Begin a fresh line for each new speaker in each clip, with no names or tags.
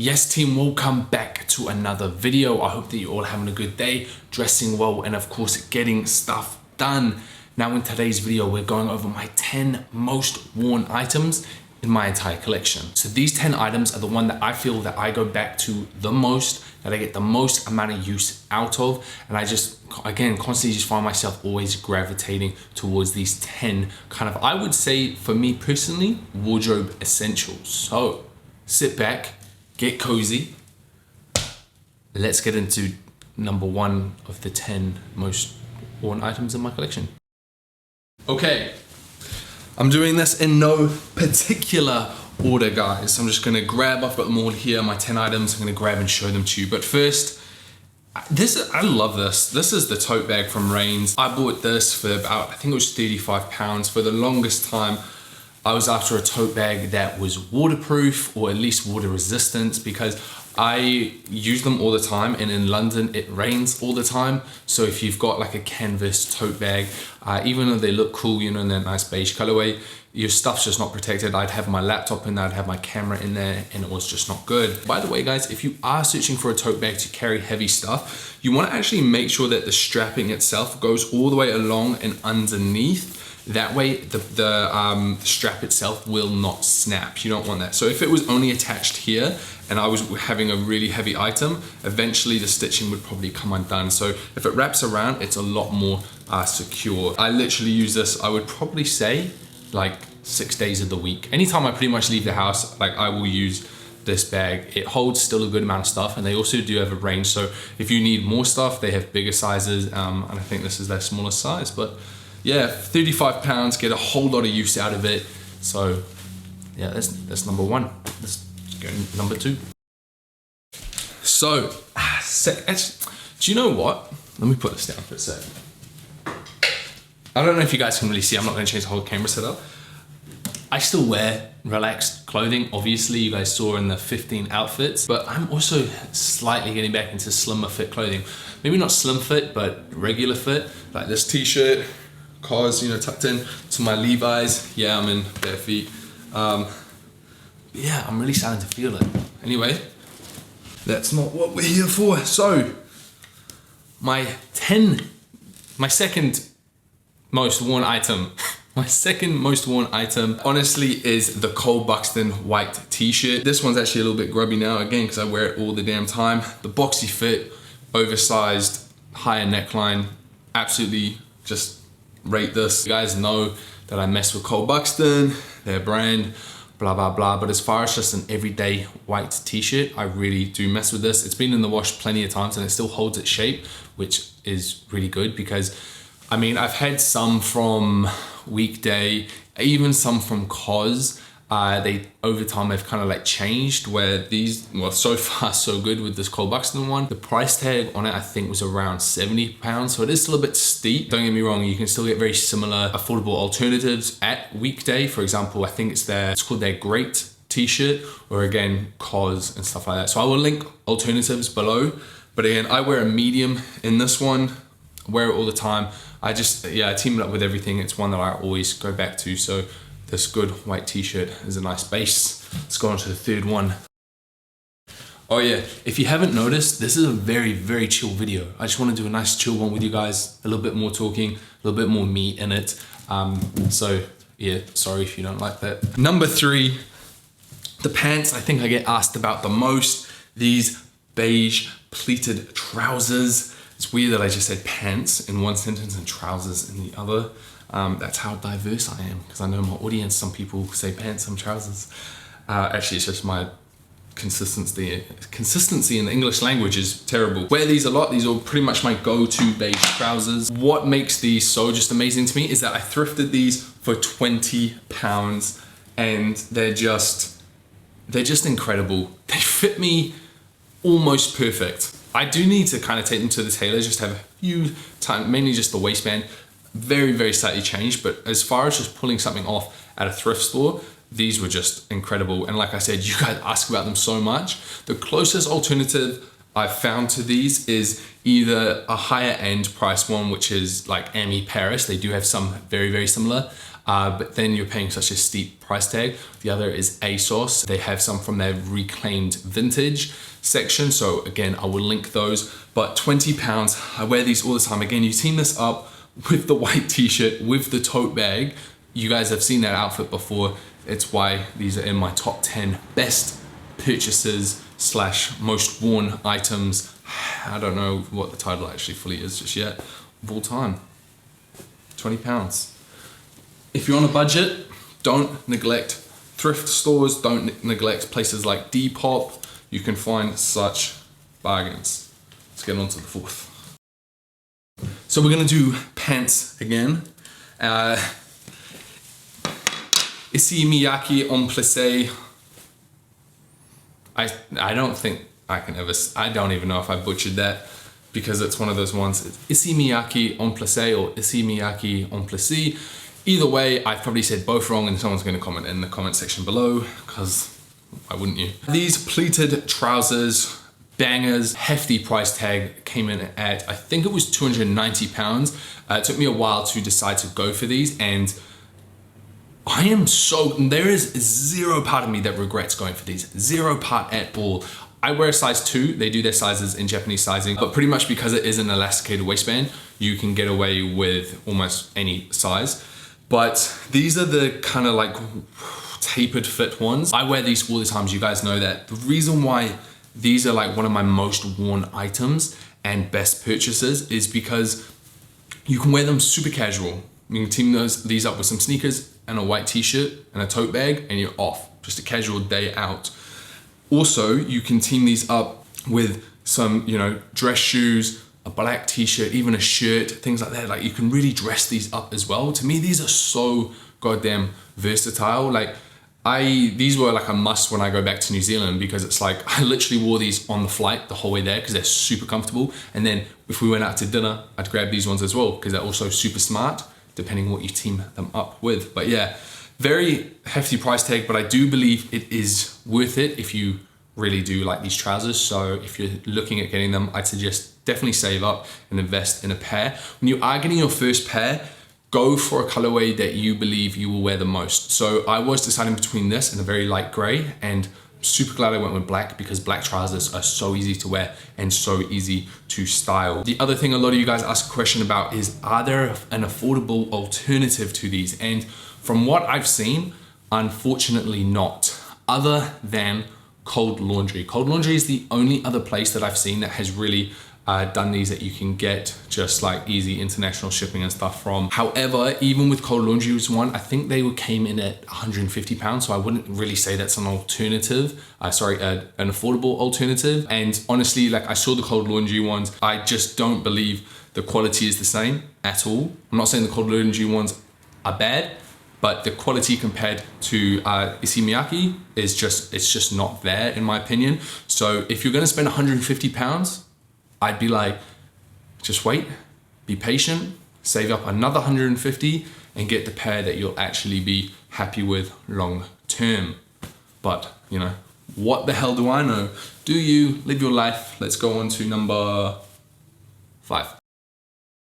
Yes team, welcome back to another video. I hope that you're all having a good day, dressing well, and of course getting stuff done. Now in today's video, we're going over my 10 most worn items in my entire collection. So these 10 items are the one that I feel that I go back to the most, that I get the most amount of use out of, and I just, again, constantly just find myself always gravitating towards these 10 kind of, I would say for me personally, wardrobe essentials. So sit back, get cozy. Let's get into number one of the 10 most worn items in my collection. Okay, I'm doing this in no particular order, guys. I'm just gonna grab, I've got them all here, my 10 items. I'm gonna grab and show them to you. But first, I love this. This is the tote bag from Rains. I bought this for about, I think it was £35. For the longest time, I was after a tote bag that was waterproof or at least water resistant, because I use them all the time, and in London it rains all the time. So if you've got like a canvas tote bag, even though they look cool, you know, in that nice beige colorway, your stuff's just not protected. I'd have my laptop in there, I'd have my camera in there, and it was just not good. By the way, guys, if you are searching for a tote bag to carry heavy stuff, you want to actually make sure that the strapping itself goes all the way along and underneath. That way the strap itself will not snap. You don't want that. So if it was only attached here and I was having a really heavy item, eventually the stitching would probably come undone. So if it wraps around, it's a lot more secure. I literally use this, I would probably say, like 6 days of the week. Anytime I pretty much leave the house, like, I will use this bag. It holds still a good amount of stuff, and they also do have a range. So if you need more stuff, they have bigger sizes, and I think this is their smallest size. But yeah, £35, get a whole lot of use out of it. So yeah, that's number one. Let's go to number two. So, do you know what? Let me put this down for a sec. I don't know if you guys can really see, I'm not gonna change the whole camera setup. I still wear relaxed clothing. Obviously, you guys saw in the 15 outfits, but I'm also slightly getting back into slimmer fit clothing. Maybe not slim fit, but regular fit, like this t-shirt, cause, you know, tucked in to my Levi's. Yeah, I'm in bare feet. Yeah, I'm really starting to feel it. Anyway, that's not what we're here for. So, my second most worn item, my second most worn item, honestly, is the Cole Buxton white t-shirt. This one's actually a little bit grubby now, again, because I wear it all the damn time. The boxy fit, oversized, higher neckline, absolutely just rate this. You guys know that I mess with Cole Buxton, their brand, blah, blah, blah. But as far as just an everyday white t-shirt, I really do mess with this. It's been in the wash plenty of times and it still holds its shape, which is really good, because I mean, I've had some from Weekday, even some from COS. They, over time, they've kind of like changed, where these, well, so far so good with this Cole Buxton one. The price tag on it, I think, was around £70, so it is still a bit steep. Don't get me wrong, you can still get very similar affordable alternatives at Weekday. For example, I think it's called their Great t-shirt, or again, COS and stuff like that. So I will link alternatives below. But again, I wear a medium in this one. I wear it all the time. I team it up with everything. It's one that I always go back to. So this good white t-shirt is a nice base. Let's go on to the third one. Oh yeah, if you haven't noticed, this is a very, very chill video. I just want to do a nice chill one with you guys. A little bit more talking, a little bit more me in it. So yeah, sorry if you don't like that. Number three, the pants I think I get asked about the most. These beige pleated trousers. It's weird that I just said pants in one sentence and trousers in the other. That's how diverse I am, because I know my audience, some people say pants, some trousers. Actually, it's just my consistency in the English language is terrible. Wear these a lot. These are pretty much my go-to beige trousers. What makes these so just amazing to me is that I thrifted these for £20, and they're just incredible. They fit me almost perfect. I do need to kind of take them to the tailor, just have a few times, mainly just the waistband, very, very slightly changed. But as far as just pulling something off at a thrift store, these were just incredible. And like I said, you guys ask about them so much. The closest alternative I've found to these is either a higher end price one, which is like Ami Paris. They do have some very, very similar. but then you're paying such a steep price tag. The other is ASOS. They have some from their reclaimed vintage section. So again, I will link those, but £20. I wear these all the time. Again, you team this up with the white t-shirt, with the tote bag. You guys have seen that outfit before. It's why these are in my top 10 best purchases slash most worn items. I don't know what the title actually fully is just yet, of all time. £20. If you're on a budget, don't neglect thrift stores, don't neglect places like Depop. You can find such bargains. Let's get on to the fourth. So we're gonna do pants again. Issey Miyake en plissé. I don't think I can ever, I don't even know if I butchered that, because it's one of those ones. Issey Miyake en plissé or Issey Miyake en plissé. Either way, I've probably said both wrong, and someone's gonna comment in the comment section below, because why wouldn't you? These pleated trousers, bangers, hefty price tag, came in at, I think it was £290. It took me a while to decide to go for these, and I am so, there is zero part of me that regrets going for these. Zero part at all. I wear a size 2, they do their sizes in Japanese sizing, but pretty much because it is an elasticated waistband, you can get away with almost any size. But these are the kind of like tapered fit ones. I wear these all the time, you guys know that. The reason why these are like one of my most worn items and best purchases is because you can wear them super casual. You can team these up with some sneakers and a white t-shirt and a tote bag, and you're off. Just a casual day out. Also, you can team these up with some, you know, dress shoes, a black t-shirt, even a shirt, things like that. Like, you can really dress these up as well. To me, these are so goddamn versatile. Like, these were like a must when I go back to New Zealand, because it's like, I literally wore these on the flight the whole way there because they're super comfortable. And then if we went out to dinner, I'd grab these ones as well because they're also super smart, depending on what you team them up with. But yeah, very hefty price tag, but I do believe it is worth it if you really do like these trousers. So if you're looking at getting them, I'd suggest definitely save up and invest in a pair. When you are getting your first pair, go for a colorway that you believe you will wear the most. So I was deciding between this and a very light gray, and I'm super glad I went with black because black trousers are so easy to wear and so easy to style. The other thing a lot of you guys ask a question about is, are there an affordable alternative to these? And from what I've seen, unfortunately not, other than Cold Laundry. Cold Laundry is the only other place that I've seen that has really done these that you can get just like easy international shipping and stuff from. However, even with Cold Laundry was one, I think they came in at £150, so I wouldn't really say that's an alternative, an affordable alternative. And honestly, like, I saw the Cold Laundry ones, I just don't believe the quality is the same at all. I'm not saying the Cold Laundry ones are bad, but the quality compared to Issey Miyake is just not there in my opinion. So if you're gonna spend £150, I'd be like, just wait, be patient, save up another 150 and get the pair that you'll actually be happy with long term. But, you know, what the hell do I know? Do you live your life? Let's go on to number 5.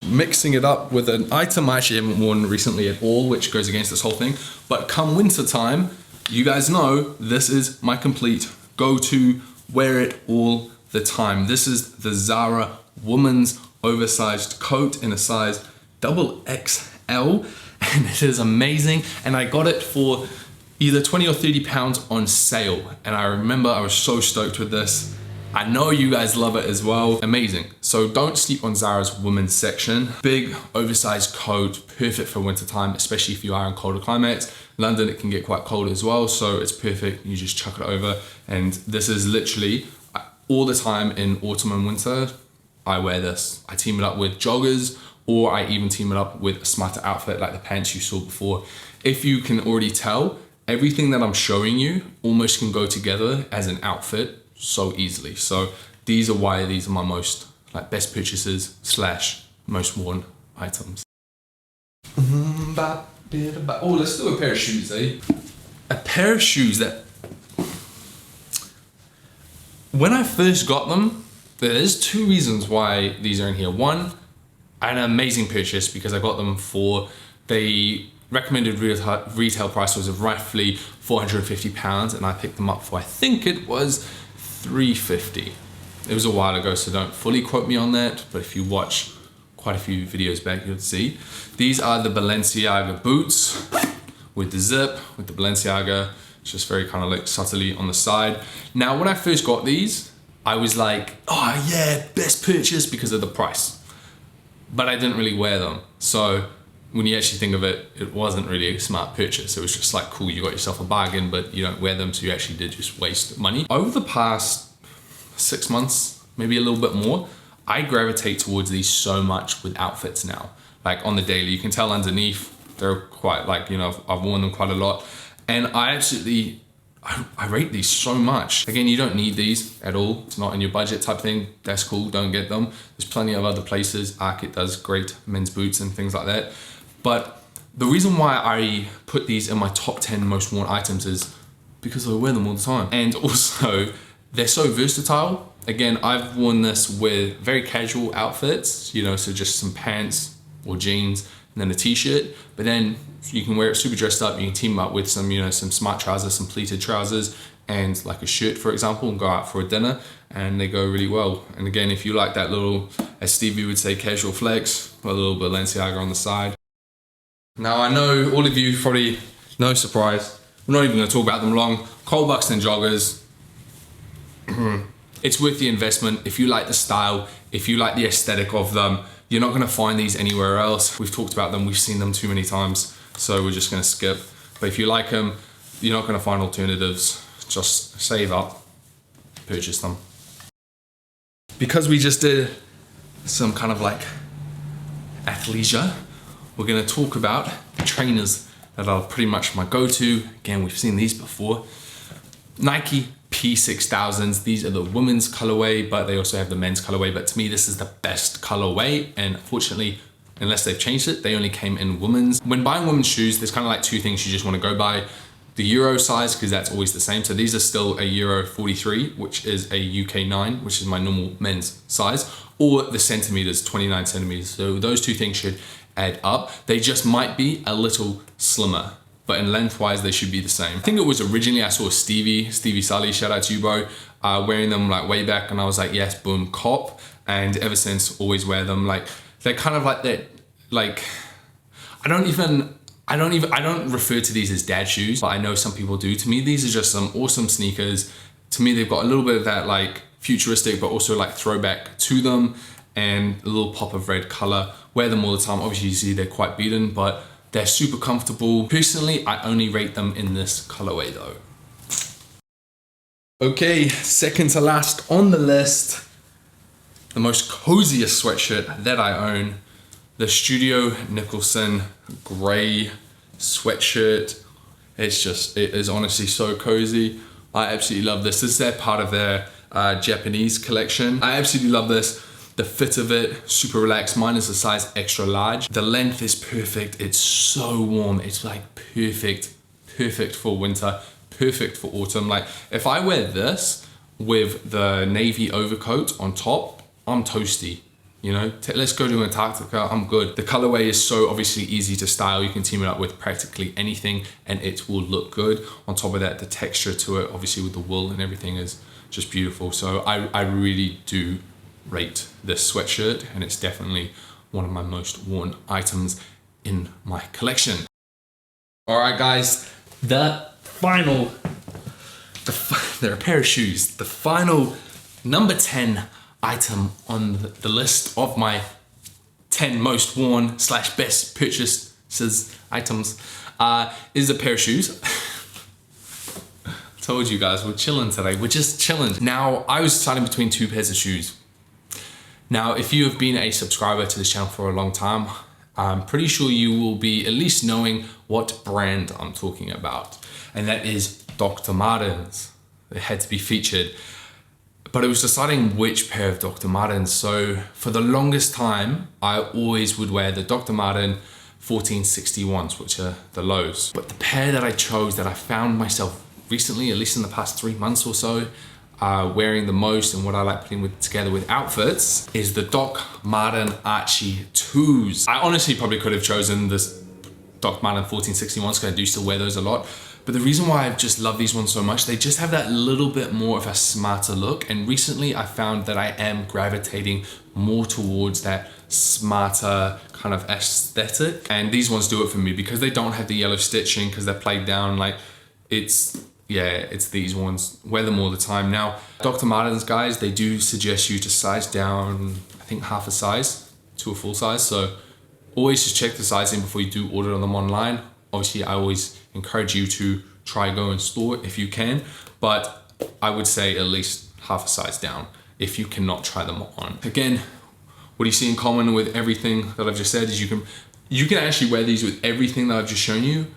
Mixing it up with an item I actually haven't worn recently at all, which goes against this whole thing. But come winter time, you guys know this is my complete go-to, wear it all the time. This is the Zara woman's oversized coat in a size XXL, and it is amazing. And I got it for either 20 or 30 pounds on sale. And I remember I was so stoked with this. I know you guys love it as well. Amazing. So don't sleep on Zara's women's section. Big oversized coat, perfect for winter time, especially if you are in colder climates. London, it can get quite cold as well, so it's perfect. You just chuck it over, and this is literally all the time in autumn and winter. I wear this. I team it up with joggers, or I even team it up with a smarter outfit like the pants you saw before. If you can already tell, everything that I'm showing you almost can go together as an outfit so easily. So these are why these are my most like best purchases slash most worn items. Oh, let's do a pair of shoes, eh? A pair of shoes that, when I first got them, there's 2 reasons why these are in here. One, I had an amazing purchase because I got them for, they recommended retail price was roughly £450, and I picked them up for, I think it was £350. It was a while ago, so don't fully quote me on that, but if you watch quite a few videos back, you'll see. These are the Balenciaga boots with the zip, with the Balenciaga. It's just very kind of like subtly on the side. Now, when I first got these, I was like, oh yeah, best purchase because of the price. But I didn't really wear them. So when you actually think of it, it wasn't really a smart purchase. It was just like, cool, you got yourself a bargain, but you don't wear them, so you actually did just waste money. Over the past 6 months, maybe a little bit more, I gravitate towards these so much with outfits now. Like on the daily, you can tell underneath, they're quite like, you know, I've worn them quite a lot. And I rate these so much. Again, you don't need these at all. It's not in your budget type thing. That's cool, don't get them. There's plenty of other places. Archie does great men's boots and things like that. But the reason why I put these in my top 10 most worn items is because I wear them all the time. And also, they're so versatile. Again, I've worn this with very casual outfits, you know, so just some pants or jeans and then a t-shirt, but then you can wear it super dressed up. You can team up with some, you know, some smart trousers, some pleated trousers, and like a shirt, for example, and go out for a dinner, and they go really well. And again, if you like that little, as Stevie would say, casual flex, a little Balenciaga on the side. Now, I know all of you probably, no surprise, we're not even gonna talk about them long. Buxton joggers. It's worth the investment. If you like the style, if you like the aesthetic of them, you're not gonna find these anywhere else. We've talked about them, we've seen them too many times, so we're just gonna skip. But if you like them, you're not gonna find alternatives. Just save up, purchase them. Because we just did some kind of like athleisure, we're gonna talk about the trainers that are pretty much my go-to. Again, we've seen these before. Nike P6000s, these are the women's colorway, but they also have the men's colorway. But to me, this is the best colorway. And unfortunately, unless they've changed it, they only came in women's. When buying women's shoes, there's kind of like two things you just want to go by. The Euro size, because that's always the same. So these are still a Euro 43, which is a UK 9, which is my normal men's size, or the centimeters, 29 centimeters. So those two things should add up. They just might be a little slimmer, but in lengthwise, they should be the same. I think it was originally, I saw Stevie Sully, shout out to you, bro, wearing them like way back, and I was like, yes, boom, cop. And ever since, always wear them. Like, they're kind of like that, like, I don't refer to these as dad shoes, but I know some people do. To me, these are just some awesome sneakers. To me, they've got a little bit of that like futuristic, but also like throwback to them, and a little pop of red color. Wear them all the time. Obviously, you see they're quite beaten, but they're super comfortable. Personally, I only rate them in this colorway though. Okay, second to last on the list, the most coziest sweatshirt that I own, the Studio Nicholson gray sweatshirt. It is honestly so cozy. I absolutely love this. This is their part of their Japanese collection. I absolutely love this. The fit of it, super relaxed. Mine is a size extra large. The length is perfect. It's so warm. It's like perfect for winter, perfect for autumn. Like if I wear this with the navy overcoat on top, I'm toasty. You know, let's go to Antarctica, I'm good. The colorway is so obviously easy to style. You can team it up with practically anything and it will look good. On top of that, the texture to it, obviously with the wool and everything, is just beautiful. So I really do rate this sweatshirt, and it's definitely one of my most worn items in my collection. All right, guys, there are a pair of shoes. The final number 10 item on the list of my 10 most worn / best purchases items is a pair of shoes. Told you guys, we're chilling today. We're just chilling. Now, I was deciding between two pairs of shoes. Now, if you have been a subscriber to this channel for a long time, I'm pretty sure you will be at least knowing what brand I'm talking about. And that is Dr. Martens. It had to be featured. But it was deciding which pair of Dr. Martens. So for the longest time, I always would wear the Dr. Marten 1461s, which are the lows. But the pair that I chose, that I found myself recently, at least in the past 3 months or so, wearing the most, and what I like putting together with outfits, is the Martens Archie IIs. I honestly probably could have chosen this Doc Marten 1461s, because I do still wear those a lot. But the reason why I just love these ones so much, they just have that little bit more of a smarter look. And recently I found that I am gravitating more towards that smarter kind of aesthetic. And these ones do it for me because they don't have the yellow stitching, because they're played down. Like it's these ones. Wear them all the time. Now, Dr. Martens, guys, they do suggest you to size down, I think half a size to a full size. So always just check the sizing before you do order them online. Obviously, I always encourage you to try go in store if you can, but I would say at least half a size down if you cannot try them on. Again, what you see in common with everything that I've just said is you can actually wear these with everything that I've just shown you,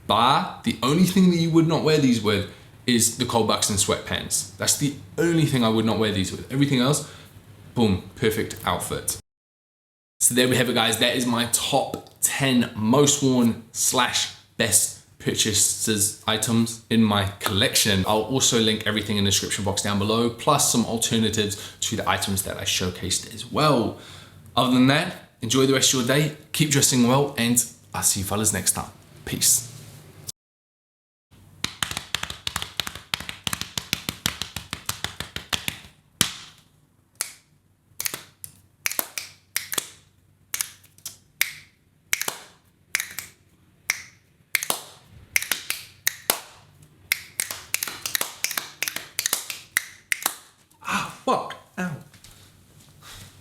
but the only thing that you would not wear these with is the Cole Buxton sweatpants. That's the only thing I would not wear these with. Everything else, boom, perfect outfit. So there we have it, guys. That is my top 10 most worn / best purchases items in my collection. I'll also link everything in the description box down below, plus some alternatives to the items that I showcased as well. Other than that, enjoy the rest of your day, keep dressing well, and I'll see you fellas next time. Peace.